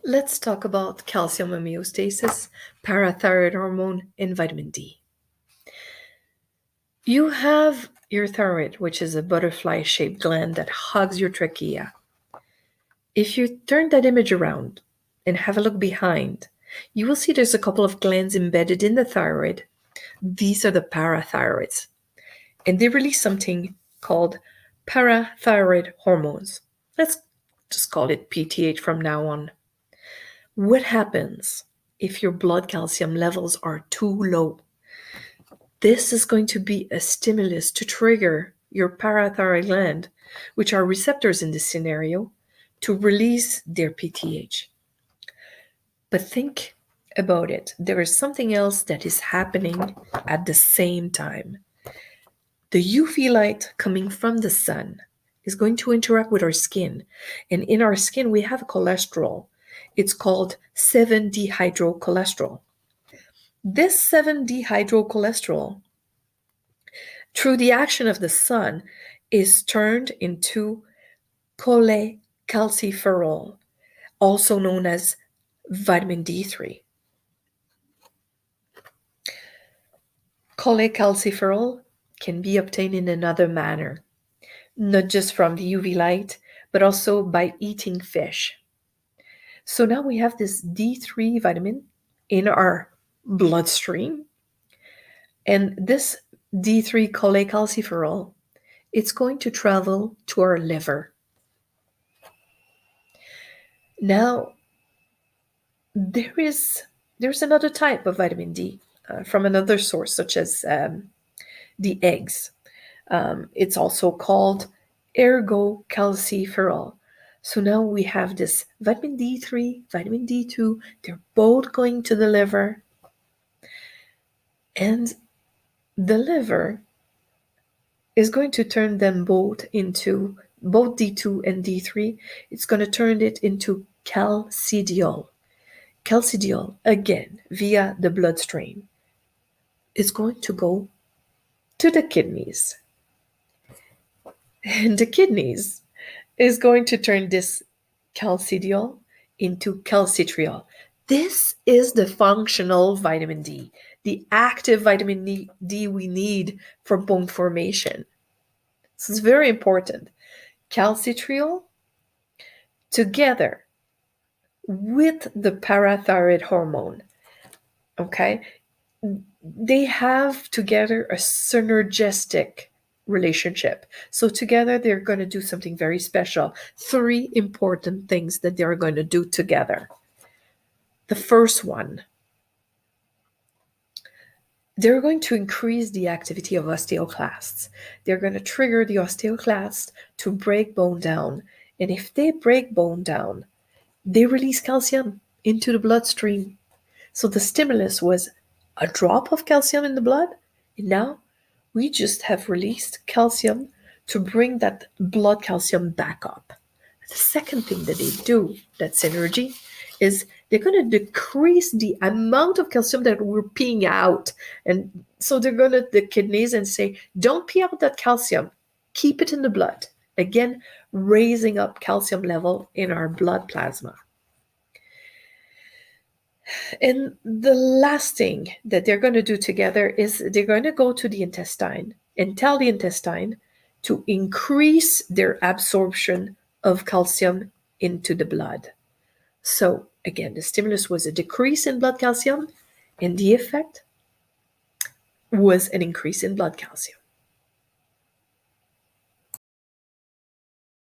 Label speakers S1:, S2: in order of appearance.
S1: Let's talk about calcium homeostasis, parathyroid hormone, and vitamin D. You have your thyroid, which is a butterfly shaped gland that hugs your trachea. If you turn that image around and have a look behind, you will see there's a couple of glands embedded in the thyroid. These are the parathyroids, and they release something called parathyroid hormones. Let's just call it PTH from now on. What happens if your blood calcium levels are too low? This is going to be a stimulus to trigger your parathyroid gland, which are receptors in this scenario, to release their PTH. But think about it. There is something else that is happening at the same time. The UV light coming from the sun is going to interact with our skin. And in our skin, we have cholesterol. It's called 7-dehydrocholesterol. This 7-dehydrocholesterol, through the action of the sun, is turned into cholecalciferol, also known as vitamin D3. Cholecalciferol can be obtained in another manner, not just from the UV light, but also by eating fish. So now we have this D3 vitamin in our bloodstream, and this D3 cholecalciferol, it's going to travel to our liver. Now, there's another type of vitamin D from another source, such as the eggs. It's also called ergocalciferol. So now we have this vitamin D3, vitamin D2. They're both going to the liver. And the liver is going to turn them both into, both D2 and D3, it's going to turn it into calcidiol. Calcidiol, again, via the bloodstream, is going to go to the kidneys. And the kidneys is going to turn this calcidiol into calcitriol. This is the functional vitamin D, the active vitamin D we need for bone formation. So it's very important. Calcitriol together with the parathyroid hormone, okay, they have together a synergistic relationship. So together they're going to do something very special. Three important things that they're going to do together. The first one, they're going to increase the activity of osteoclasts. They're going to trigger the osteoclasts to break bone down. And if they break bone down, they release calcium into the bloodstream. So the stimulus was a drop of calcium in the blood, and now we just have released calcium to bring that blood calcium back up. The second thing that they do, that synergy, is they're going to decrease the amount of calcium that we're peeing out. And so they're going to the kidneys and say, don't pee out that calcium, keep it in the blood. Again, raising up calcium level in our blood plasma. And the last thing that they're going to do together is they're going to go to the intestine and tell the intestine to increase their absorption of calcium into the blood. So again, the stimulus was a decrease in blood calcium, and the effect was an increase in blood calcium.